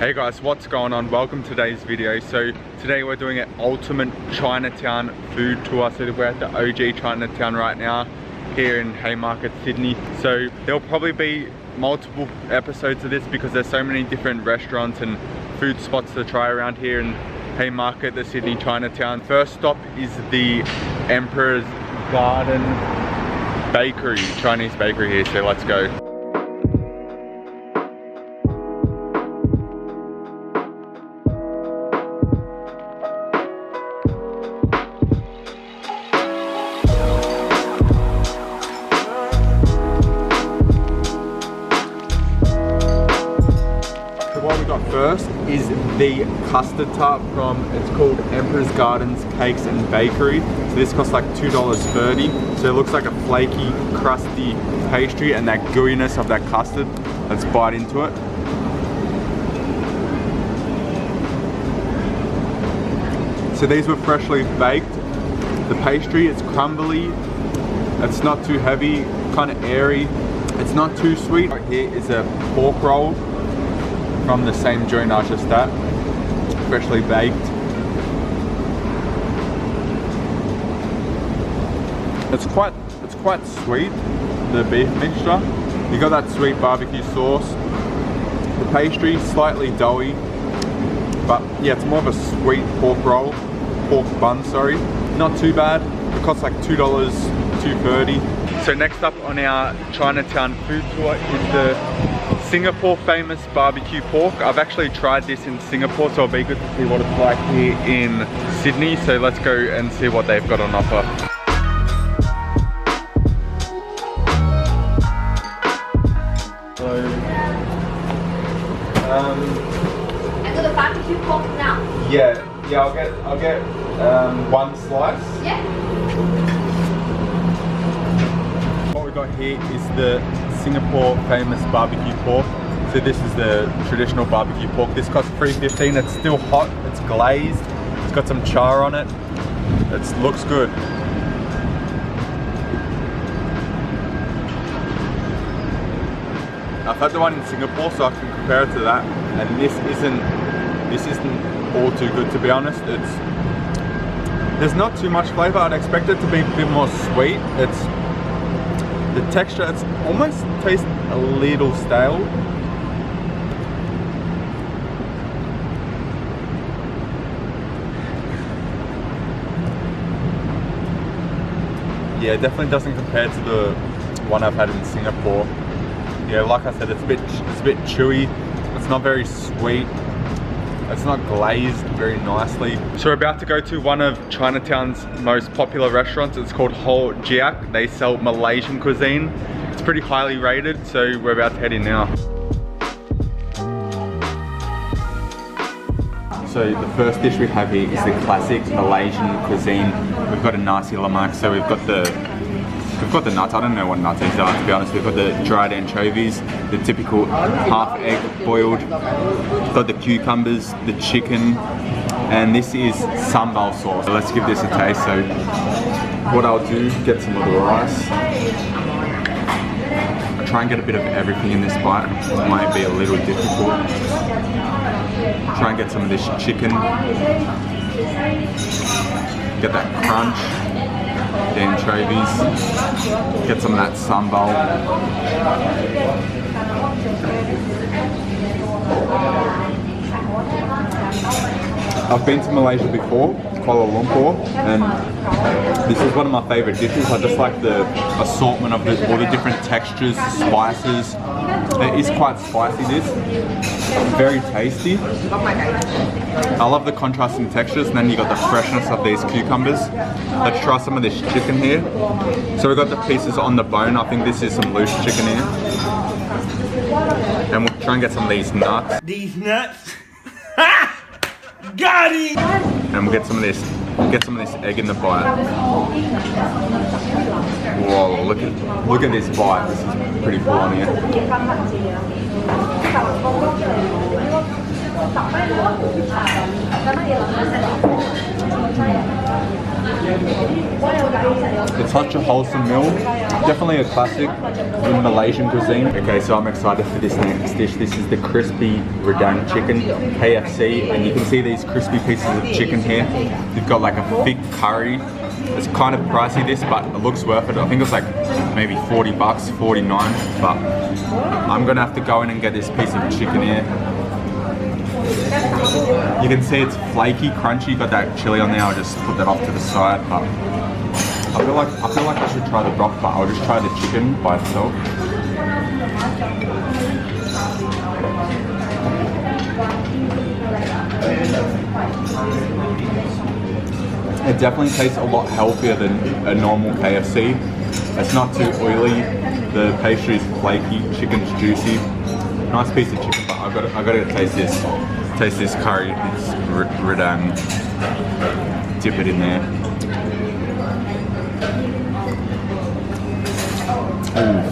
Hey guys, what's going on? Welcome to today's video. So today we're doing an ultimate Chinatown food tour. So we're at the OG Chinatown right now here in Haymarket, Sydney. So there'll probably be multiple episodes of this because there's so many different restaurants and food spots to try around here in Haymarket, the Sydney Chinatown. First stop is the Empress Garden Bakery, Chinese bakery here, so let's go. What we got first is the custard tart from, it's called Empress Gardens Cakes and Bakery. So this costs like $2.30. So it looks like a flaky, crusty pastry and that gooiness of that custard. Let's bite into it. So these were freshly baked. The pastry, it's crumbly. It's not too heavy, kind of airy. It's not too sweet. Right here is a pork roll from the same joint I was just at, freshly baked. It's quite sweet, the beef mixture. You got that sweet barbecue sauce. The pastry slightly doughy, but yeah, it's more of a sweet pork roll, pork bun, sorry. Not too bad. It costs like $2, $2.30. So next up on our Chinatown food tour is the Singapore famous BBQ Pork. I've actually tried this in Singapore, so it'll be good to see what it's like here in Sydney. So let's go and see what they've got on offer. So, I got the barbecue pork now. Yeah, I'll get one slice. Yeah. What we got here is the Singapore famous barbecue pork. So this is the traditional barbecue pork. This costs $3.15. It's still hot, it's glazed, it's got some char on it. It looks good. I've had the one in Singapore, so I can compare it to that. And this isn't all too good, to be honest. There's not too much flavor. I'd expect it to be a bit more sweet. The texture, it's almost tastes a little stale. Yeah, it definitely doesn't compare to the one I've had in Singapore. Yeah, like I said, it's a bit chewy. It's not very sweet. It's not glazed very nicely. So we're about to go to one of Chinatown's most popular restaurants. It's called Ho Jiak. They sell Malaysian cuisine. It's pretty highly rated, so we're about to head in now. So the first dish we have here is the classic Malaysian cuisine. We've got a nasi lemak, so we've got the nuts. I don't know what nuts these are, to be honest. We've got the dried anchovies, the typical half egg boiled. We've got the cucumbers, the chicken, and this is sambal sauce. So let's give this a taste. So what I'll do, get some of the rice. I'll try and get a bit of everything in this bite. It might be a little difficult. Try and get some of this chicken. Get that crunch. The anchovies, get some of that sambal. I've been to Malaysia before, Kuala Lumpur, and this is one of my favourite dishes. I just like the assortment of all the different textures, spices. It is quite spicy, this. Very tasty. I love the contrasting textures, and then you got the freshness of these cucumbers. Let's try some of this chicken here. So we've got the pieces on the bone. I think this is some loose chicken here. And we'll try and get some of these nuts. These nuts? Got it! And we'll get some of this egg in the bite. Whoa, look at this bite. This is pretty full on here. It's such a wholesome meal. Definitely a classic. in Malaysian cuisine. Okay, so I'm excited for this next dish. This is the crispy redang chicken, KFC, and you can see these crispy pieces of chicken here. You've got like a thick curry. It's kind of pricey this, but it looks worth it. I think it's like maybe 40 bucks, 49, but I'm gonna have to go in and get this piece of chicken here. You can see it's flaky, crunchy, got that chili on there. I'll just put that off to the side, but I feel like I should try the broth, but I'll just try the chicken by itself. It definitely tastes a lot healthier than a normal KFC. It's not too oily. The pastry is flaky. Chicken's juicy. Nice piece of chicken, but I gotta taste this. Taste this curry. It's redang. Dip it in there. Ooh.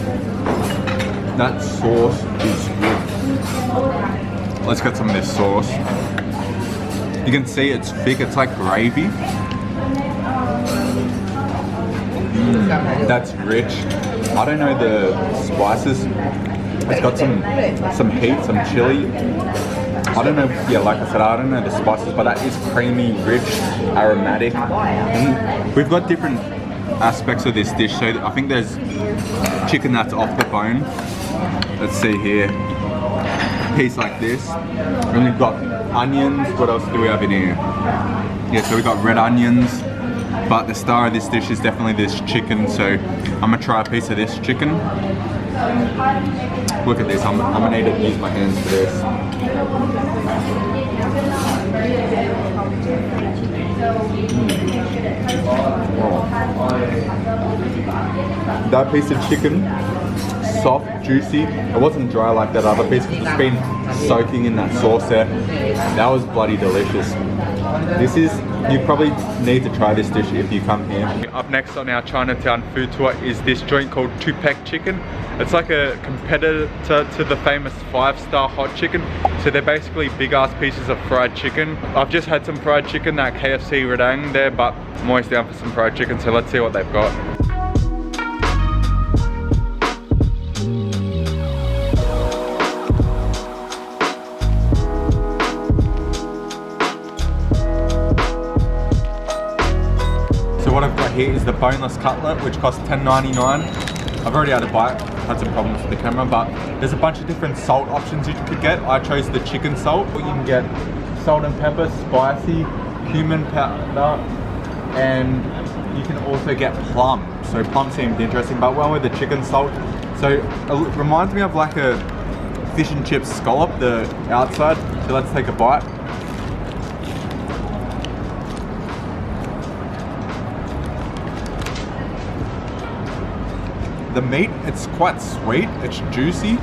That sauce is good. Let's get some of this sauce. You can see it's thick. It's like gravy. That's rich. I don't know the spices. It's got some heat, some chili. I don't know, yeah, like I said, I don't know the spices, but that is creamy, rich, aromatic. And we've got different aspects of this dish. So I think there's chicken that's off the bone. Let's see here. A piece like this. And we've got onions. What else do we have in here? Yeah, so we've got red onions. But the star of this dish is definitely this chicken, so I'm gonna try a piece of this chicken. Look at this, I'm gonna need to use my hands for this. That piece of chicken, soft, juicy. It wasn't dry like that other piece because it's been soaking in that sauce there. That was bloody delicious. This is, you probably need to try this dish if you come here. Up next on our Chinatown food tour is this joint called Tupac Chicken. It's like a competitor to the famous 5-star hot chicken. So they're basically big ass pieces of fried chicken. I've just had some fried chicken, that KFC redang there, but I'm always down for some fried chicken, so let's see what they've got. So what I've got here is the boneless cutlet, which costs $10.99. I've already had a bite, had some problems with the camera, but there's a bunch of different salt options you could get. I chose the chicken salt. You can get salt and pepper, spicy, cumin powder, and you can also get plum. So plum seemed interesting, but well with the chicken salt. So it reminds me of like a fish and chips scallop, the outside. So let's take a bite. The meat, it's quite sweet, it's juicy,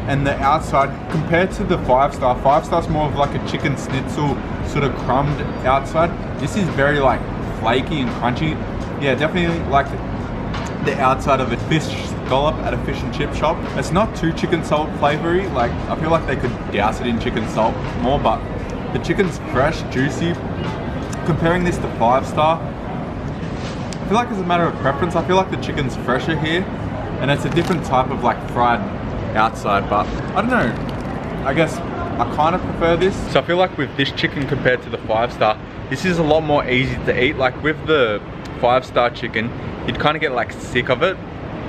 and the outside, compared to the 5-star, 5-star's more of like a chicken schnitzel, sort of crumbed outside. This is very like flaky and crunchy. Yeah, definitely like the outside of a fish scallop at a fish and chip shop. It's not too chicken salt flavory, like I feel like they could douse it in chicken salt more, but the chicken's fresh, juicy. Comparing this to 5-star, I feel like it's a matter of preference. I feel like the chicken's fresher here, and it's a different type of like fried outside, but I don't know. I guess I kind of prefer this. So I feel like with this chicken compared to the 5-star, this is a lot more easy to eat. Like with the 5-star chicken, you'd kind of get like sick of it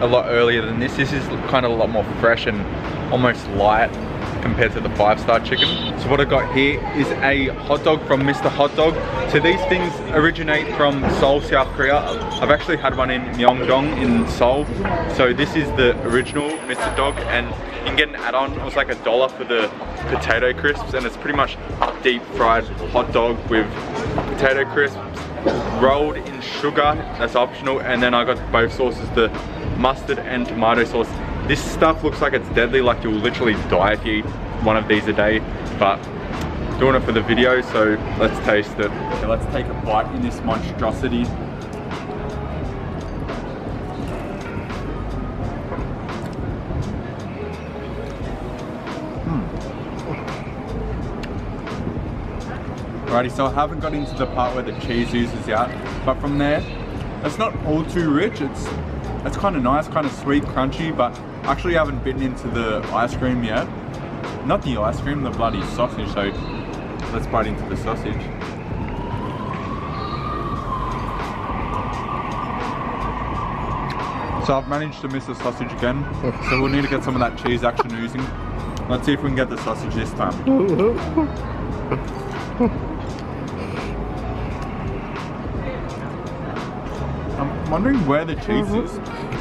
a lot earlier than this. This is kind of a lot more fresh and almost light compared to the 5-star chicken. So what I got here is a hot dog from Mr. Hot Dog. So these things originate from Seoul, South Korea. I've actually had one in Myeongdong in Seoul. So this is the original Mr. Dog, and you can get an add-on. It was like $1 for the potato crisps, and it's pretty much deep fried hot dog with potato crisps rolled in sugar. That's optional. And then I got both sauces, the mustard and tomato sauce. This stuff looks like it's deadly, like you'll literally die if you eat one of these a day, but doing it for the video, so let's taste it. Okay, let's take a bite in this monstrosity. Alrighty, so I haven't got into the part where the cheese oozes out, but from there, it's not all too rich. It's It's kind of nice, kind of sweet, crunchy, but actually haven't bitten into the ice cream yet. Not the ice cream, the bloody sausage. So let's bite into the sausage. So I've managed to miss the sausage again. So we'll need to get some of that cheese action oozing. Let's see if we can get the sausage this time. I'm wondering where the cheese is.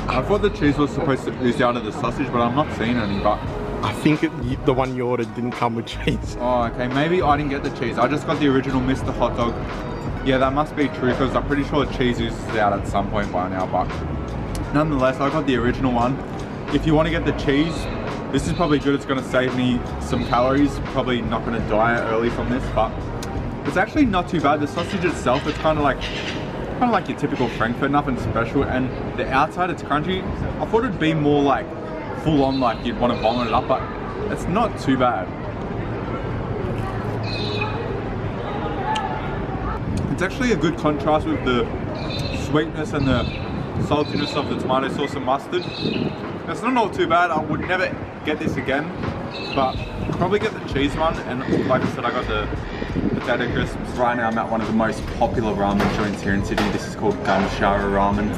I thought the cheese was supposed to ooze out of the sausage, but I'm not seeing any. But I think the one you ordered didn't come with cheese. oh, okay. Maybe I didn't get the cheese. I just got the original Mr. Hot Dog. Yeah, that must be true because I'm pretty sure the cheese oozes out at some point by now. But nonetheless, I got the original one. If you want to get the cheese, this is probably good. It's going to save me some calories. Probably not going to die early from this, but it's actually not too bad. The sausage itself, it's kind of like your typical Frankfurt, nothing special. And the outside, it's crunchy. I thought it'd be more like full on, like you'd want to vomit it up, but it's not too bad. It's actually a good contrast with the sweetness and the saltiness of the tomato sauce and mustard. It's not all too bad. I would never get this again, but probably get the cheese one. And like I said, I got the potato crisps. Right now I'm at one of the most popular ramen joints here in Sydney. This is called Shower Ramen.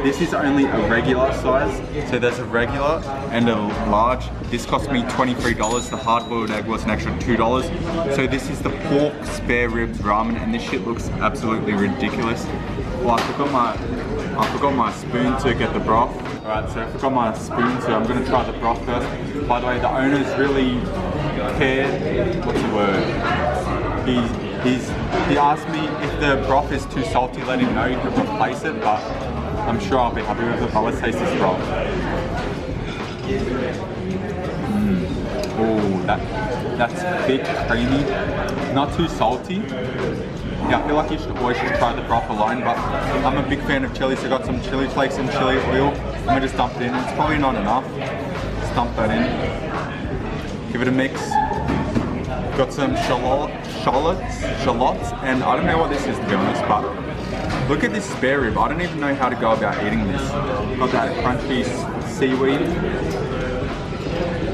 This is only a regular size, so there's a regular and a large. This cost me $23. The hard-boiled egg was an extra $2. So this is the pork spare ribs ramen, and this shit looks absolutely ridiculous. Well, I forgot my spoon to get the broth. Alright, so I forgot my spoon, so I'm going to try the broth first. By the way, the owners really cared. What's the word? He asked me if the broth is too salty, let him know he could replace it, but I'm sure I'll be happy with it. But let's taste this broth. Oh, that's thick, creamy, not too salty. Yeah, I feel like you should always just try the broth alone, but I'm a big fan of chili, so I got some chili flakes and chili oil. I'm gonna just dump it in. It's probably not enough. Just dump that in. Give it a mix. Got some shallots, and I don't know what this is to be honest, but look at this spare rib. I don't even know how to go about eating this. Got that crunchy seaweed.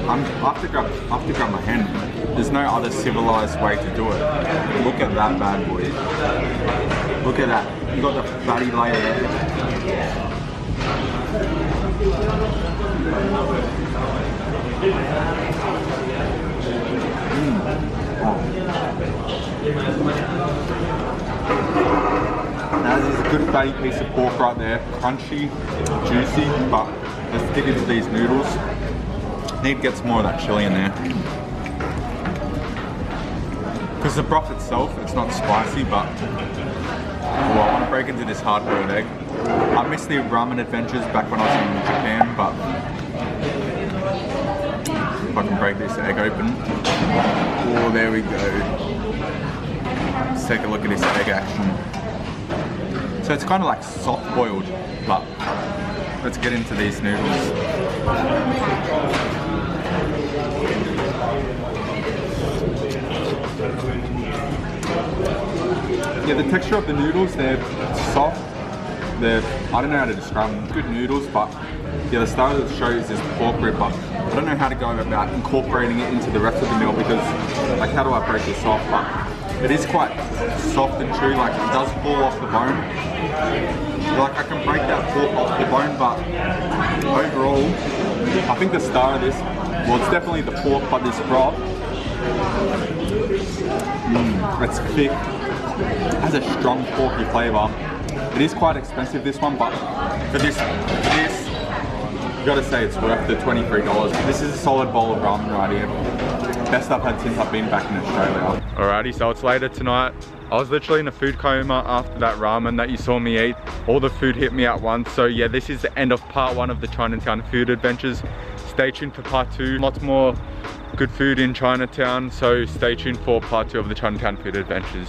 I have to grab my hand. There's no other civilized way to do it. Look at that bad boy. Look at that. You got the fatty layer there. Now this is a good fatty piece of pork right there. Crunchy, juicy, but let's dig into these noodles. Need to get some more of that chili in there. Because the broth itself, it's not spicy, but I want to break into this hard-boiled egg. I missed the ramen adventures back when I was in Japan, but if I can break this egg open. Oh, there we go. Let's take a look at this egg action. So it's kind of like soft-boiled, but let's get into these noodles. Yeah, the texture of the noodles, they're soft. I don't know how to describe them. Good noodles, but yeah, the start of the show is this pork rib, but I don't know how to go about incorporating it into the rest of the meal because, like, how do I break this off? But it is quite soft and chewy, like it does fall off the bone. Like I can break that pork off the bone, but overall, I think the star of this, well, it's definitely the pork, but this broth, it's thick, has a strong porky flavour. It is quite expensive, this one, but for this, you gotta say it's worth the $23. This is a solid bowl of ramen right here. Best I've had since I've been back in Australia. Alrighty, so it's later tonight. I was literally in a food coma after that ramen that you saw me eat. All the food hit me at once. So yeah, this is the end of part 1 of the Chinatown food adventures. Stay tuned for part 2. Lots more good food in Chinatown, so stay tuned for part 2 of the Chinatown food adventures.